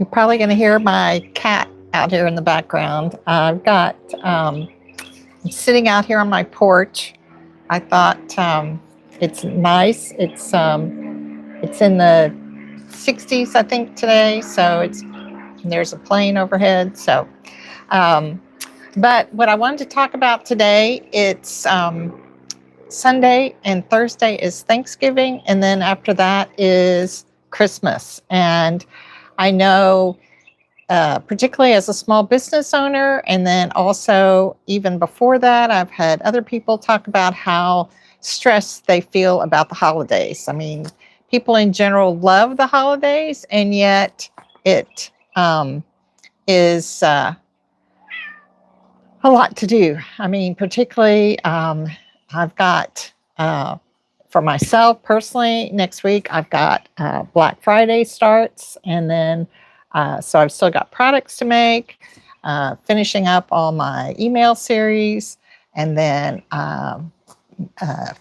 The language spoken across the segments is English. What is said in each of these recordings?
You're probably going to hear my cat out here in the background. I'm sitting out here on my porch. I thought it's nice. It's in the 60s, I think, today. So there's a plane overhead. Um, but what I wanted to talk about today, it's Sunday and Thursday is Thanksgiving, and then after that is Christmas. And I know, particularly as a small business owner, and then also even before that, I've had other people talk about how stressed they feel about the holidays. I mean, people in general love the holidays, and yet it is a lot to do. I mean, particularly, I've got, for myself personally, next week, I've got Black Friday starts, and then so I've still got products to make, finishing up all my email series, and then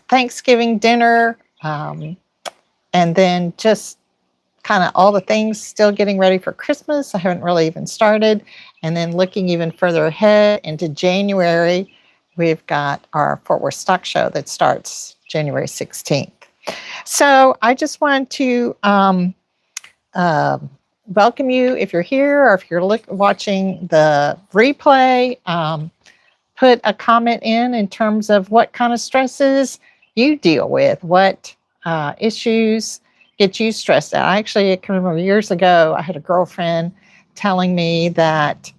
Thanksgiving dinner, and then just kind of all the things still getting ready for Christmas. I haven't really even started. And then looking even further ahead into January, we've got our Fort Worth Stock Show that starts January 16th. So I just want to welcome you if you're here, or if you're watching the replay. Put a comment in terms of what kind of stresses you deal with, what issues get you stressed out. I can remember years ago, I had a girlfriend telling me that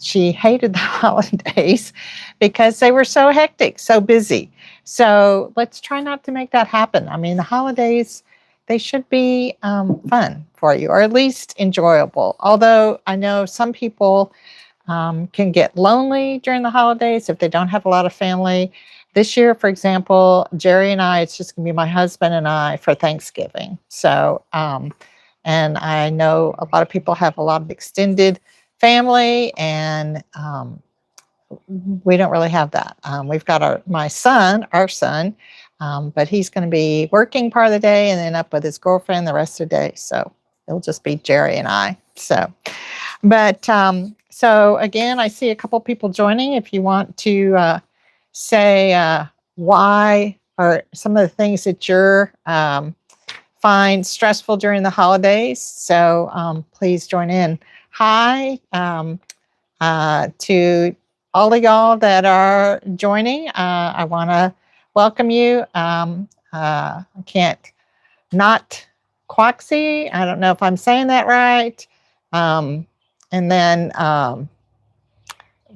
she hated the holidays because they were so hectic, so busy. So let's try not to make that happen. I mean, the holidays, they should be fun for you, or at least enjoyable. Although I know some people can get lonely during the holidays if they don't have a lot of family. This year, for example, Jerry and I, it's just going to be my husband and I for Thanksgiving. So, and I know a lot of people have a lot of extended family, and we don't really have that. We've got our son, but he's going to be working part of the day and then up with his girlfriend the rest of the day. So it'll just be Jerry and I. So again, I see a couple people joining. If you want to say why, or some of the things that you're find stressful during the holidays. So please join in. Hi to all of y'all that are joining. I want to welcome you. I can't not Quaxie. I don't know if I'm saying that right. And then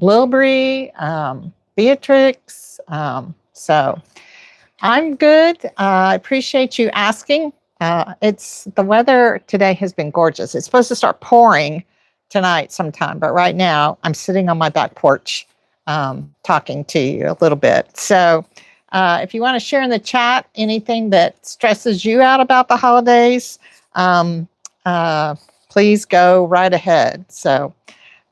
Lilbury, Beatrix. So I'm good. I appreciate you asking. The weather today has been gorgeous. It's supposed to start pouring tonight sometime, but right now I'm sitting on my back porch talking to you a little bit. So if you want to share in the chat anything that stresses you out about the holidays, please go right ahead. So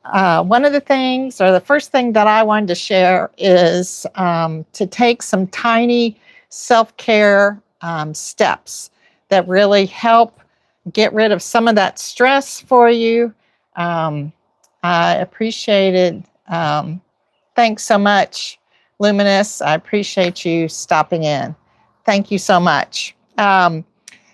one of the things, or the first thing that I wanted to share, is to take some tiny self-care steps that really help get rid of some of that stress for you. I appreciate it. Thanks so much, Luminous. I appreciate you stopping in. Thank you so much.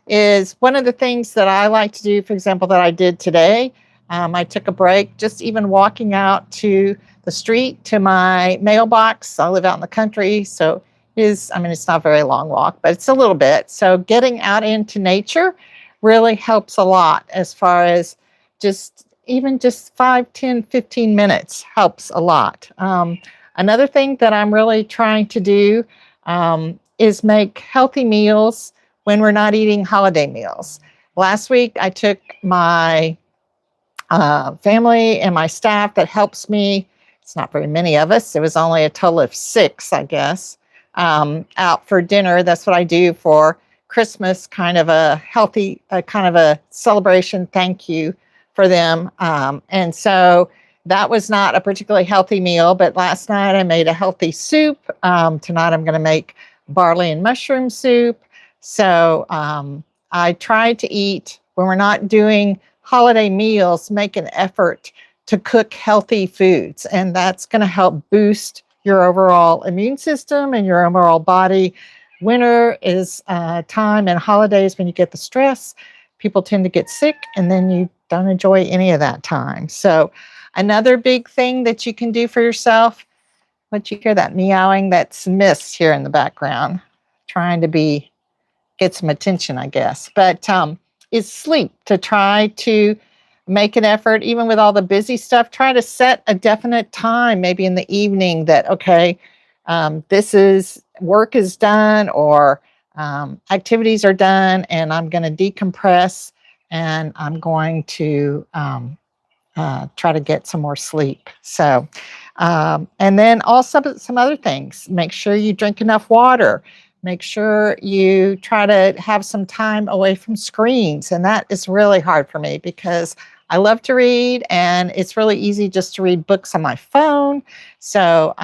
Is one of the things that I like to do, for example, that I did today. I took a break, just even walking out to the street to my mailbox. I live out in the country, so it's not a very long walk, but it's a little bit. So getting out into nature really helps a lot, as far as just 5, 10, 15 minutes helps a lot. Another thing that I'm really trying to do is make healthy meals when we're not eating holiday meals. Last week, I took my family and my staff that helps me. It's not very many of us. It was only a total of 6, I guess, out for dinner. That's what I do for Christmas, kind of a healthy, kind of a celebration thank you for them. And so that was not a particularly healthy meal, but last night I made a healthy soup. Tonight I'm going to make barley and mushroom soup. So I try to eat, when we're not doing holiday meals, make an effort to cook healthy foods. And that's going to help boost your overall immune system and your overall body. Winter is time and holidays when you get the stress. People tend to get sick, and then you don't enjoy any of that time. So, another big thing that you can do for yourself, but you hear that meowing, that's missed here in the background, trying to get some attention, I guess. But is sleep. To try to make an effort, even with all the busy stuff, try to set a definite time, maybe in the evening, that, okay, this is work is done, or activities are done, and I'm going to decompress, and I'm going to try to get some more sleep. So, and then also some other things. Make sure you drink enough water. Make sure you try to have some time away from screens. And that is really hard for me because I love to read, and it's really easy just to read books on my phone. So,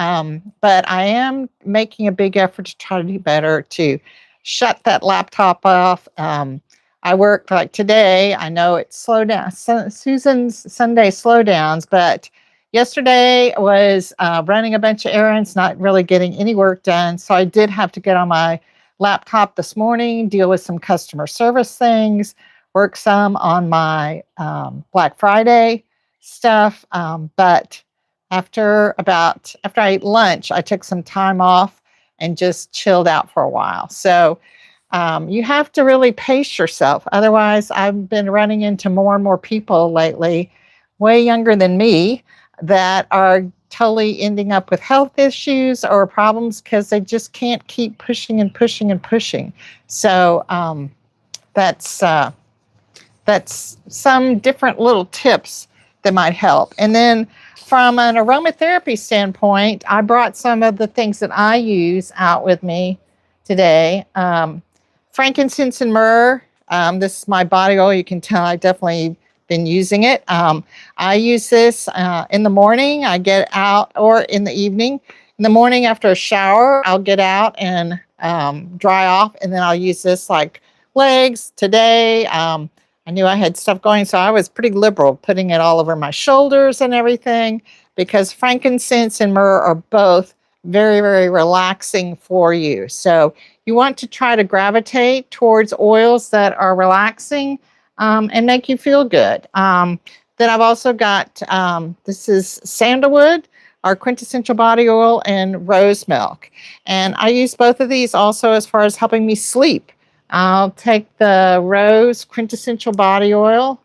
but I am making a big effort to try to do better to shut that laptop off. I work like today. I know it's slow down. Susan's Sunday slowdowns, but yesterday was running a bunch of errands, not really getting any work done. So I did have to get on my laptop this morning, deal with some customer service things, work some on my Black Friday stuff. But after I ate lunch, I took some time off and just chilled out for a while. So you have to really pace yourself. Otherwise, I've been running into more and more people lately, way younger than me, that are totally ending up with health issues or problems because they just can't keep pushing and pushing and pushing. So that's some different little tips that might help. And then from an aromatherapy standpoint, I brought some of the things that I use out with me today. Frankincense and myrrh. This is my body oil. You can tell I definitely been using it. I use this in the morning. I get out, or in the evening. In the morning after a shower, I'll get out and dry off, and then I'll use this like legs. Today, I knew I had stuff going, so I was pretty liberal, putting it all over my shoulders and everything, because frankincense and myrrh are both very, very relaxing for you. So you want to try to gravitate towards oils that are relaxing and make you feel good. Then I've also got, this is sandalwood, our quintessential body oil, and rose milk. And I use both of these also as far as helping me sleep. I'll take the rose quintessential body oil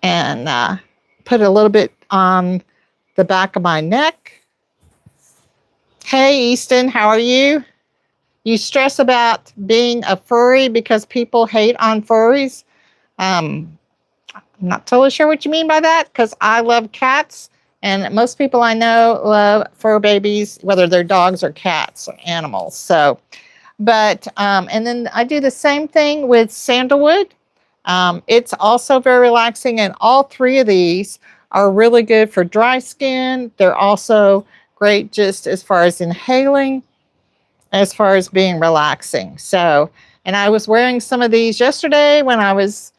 and put a little bit on the back of my neck. Hey, Easton, how are you? You stress about being a furry because people hate on furries. I'm not totally sure what you mean by that, because I love cats, and most people I know love fur babies, whether they're dogs or cats or animals. So, but, and then I do the same thing with sandalwood. It's also very relaxing, and all three of these are really good for dry skin. They're also great just as far as inhaling, as far as being relaxing. So, and I was wearing some of these yesterday when I was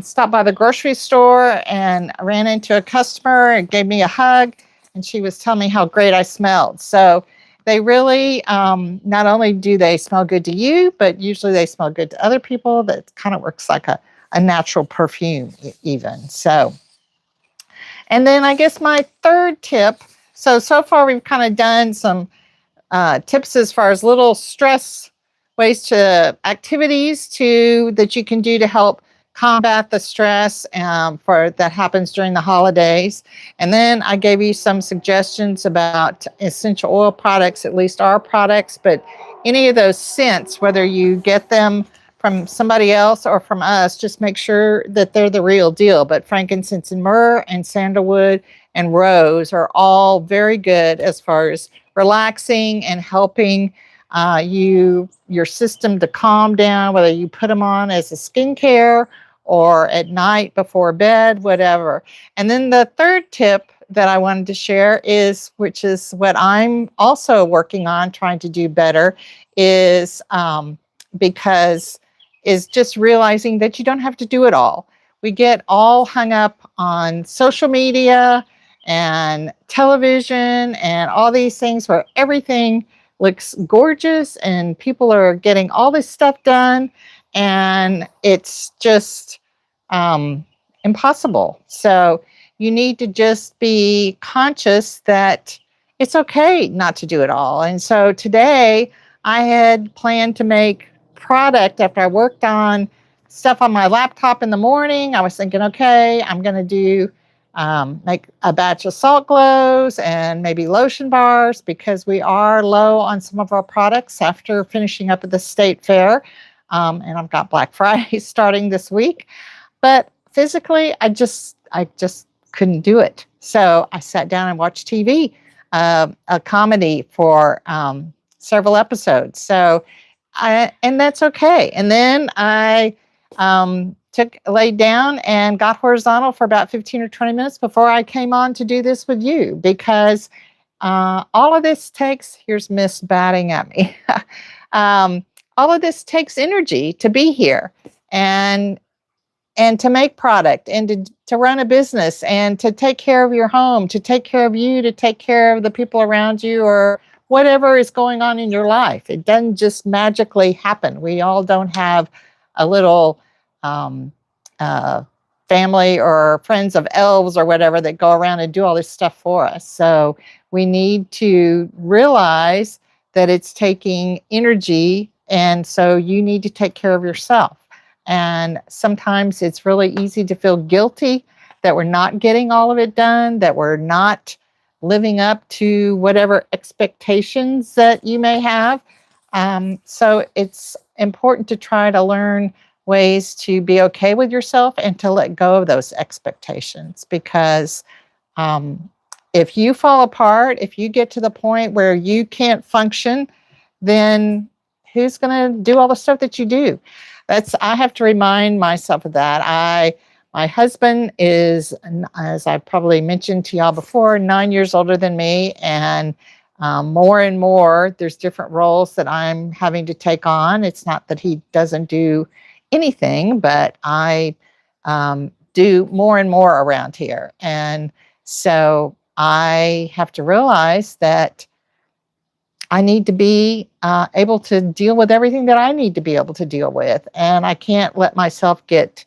stopped by the grocery store, and I ran into a customer and gave me a hug, and she was telling me how great I smelled. So they really, not only do they smell good to you, but usually they smell good to other people. That kind of works like a natural perfume even. So, and then I guess my third tip, so far we've kind of done some tips as far as little stress ways to activities that you can do to help combat the stress that happens during the holidays. And then I gave you some suggestions about essential oil products, at least our products, but any of those scents, whether you get them from somebody else or from us, just make sure that they're the real deal. But frankincense and myrrh and sandalwood and rose are all very good as far as relaxing and helping your system to calm down, whether you put them on as a skincare or at night before bed, whatever. And then the third tip that I wanted to share is, which is what I'm also working on trying to do better, is because is just realizing that you don't have to do it all. We get all hung up on social media and television and all these things where everything looks gorgeous and people are getting all this stuff done, and it's just impossible. So you need to just be conscious that it's okay not to do it all. And so today I had planned to make product after I worked on stuff on my laptop in the morning. I was thinking, okay, I'm going to do make a batch of salt glows and maybe lotion bars, because we are low on some of our products after finishing up at the state fair. And I've got Black Friday starting this week. But physically, I just couldn't do it. So I sat down and watched TV, a comedy for several episodes. And that's okay. And then I laid down and got horizontal for about 15 or 20 minutes before I came on to do this with you, because all of this takes, here's Miss batting at me. All of this takes energy to be here and to make product and to run a business and to take care of your home, to take care of you, to take care of the people around you, or whatever is going on in your life. It doesn't just magically happen. We all don't have a little family or friends of elves or whatever that go around and do all this stuff for us. So we need to realize that it's taking energy, and so you need to take care of yourself. And sometimes it's really easy to feel guilty that we're not getting all of it done, that we're not living up to whatever expectations that you may have. So it's important to try to learn ways to be okay with yourself and to let go of those expectations, because if you fall apart, if you get to the point where you can't function, then who's going to do all the stuff that you do? I have to remind myself of that. My husband is, as I probably mentioned to y'all before, 9 years older than me, and more and more, there's different roles that I'm having to take on. It's not that he doesn't do anything, but I do more and more around here. And so I have to realize that I need to be able to deal with everything that I need to be able to deal with. And I can't let myself get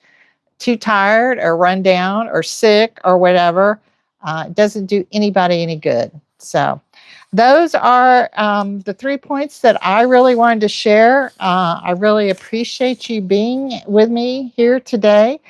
too tired or run down or sick or whatever. It doesn't do anybody any good. So those are the 3 points that I really wanted to share. I really appreciate you being with me here today.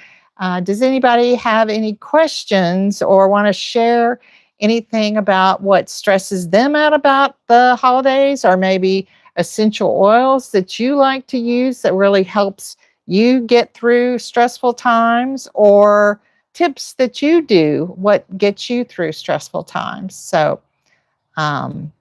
Does anybody have any questions or want to share anything about what stresses them out about the holidays, or maybe essential oils that you like to use that really helps you get through stressful times, or tips that you do, what gets you through stressful times? So I'm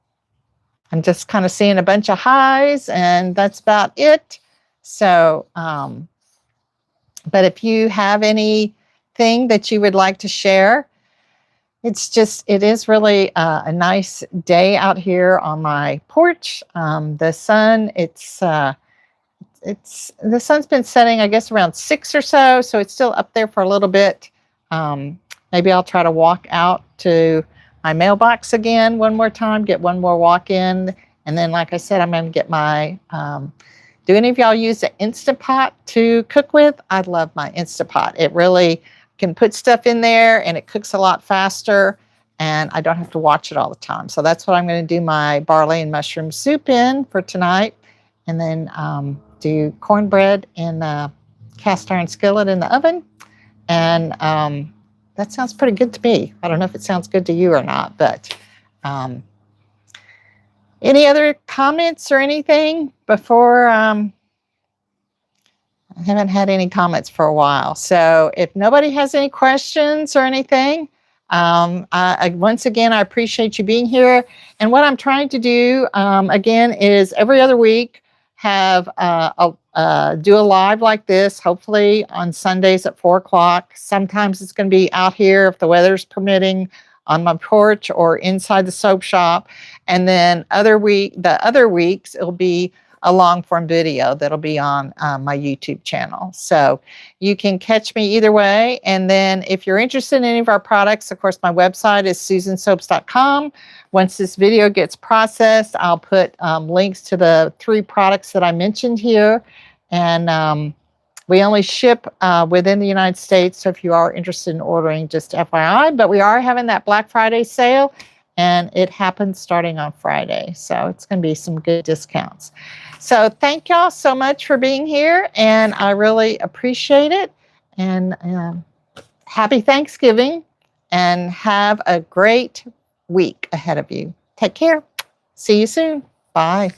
just kind of seeing a bunch of highs, and that's about it. So, but if you have anything that you would like to share, it is really a nice day out here on my porch. The sun's been setting, I guess, around 6 or so, so it's still up there for a little bit. Maybe I'll try to walk out to my mailbox again one more time, get one more walk in, and then, like I said, I'm going to get my. Do any of y'all use the Instant Pot to cook with? I love my Instant Pot. It really can put stuff in there, and it cooks a lot faster, and I don't have to watch it all the time. So that's what I'm going to do my barley and mushroom soup in for tonight, and then do cornbread in a cast iron skillet in the oven. And that sounds pretty good to me. I don't know if it sounds good to you or not, but any other comments or anything before? I haven't had any comments for a while. So if nobody has any questions or anything, once again, I appreciate you being here. And what I'm trying to do, again, is every other week have do a live like this, hopefully on Sundays at 4 o'clock. Sometimes it's going to be out here, if the weather's permitting, on my porch or inside the soap shop. And then the other weeks, it'll be a long form video that'll be on my YouTube channel. So you can catch me either way. And then if you're interested in any of our products, of course, my website is susansoaps.com. Once this video gets processed, I'll put links to the 3 products that I mentioned here. And we only ship within the United States, so if you are interested in ordering, just FYI. But we are having that Black Friday sale, and it happens starting on Friday. So it's going to be some good discounts. So thank y'all so much for being here, and I really appreciate it. And happy Thanksgiving, and have a great week ahead of you. Take care. See you soon. Bye.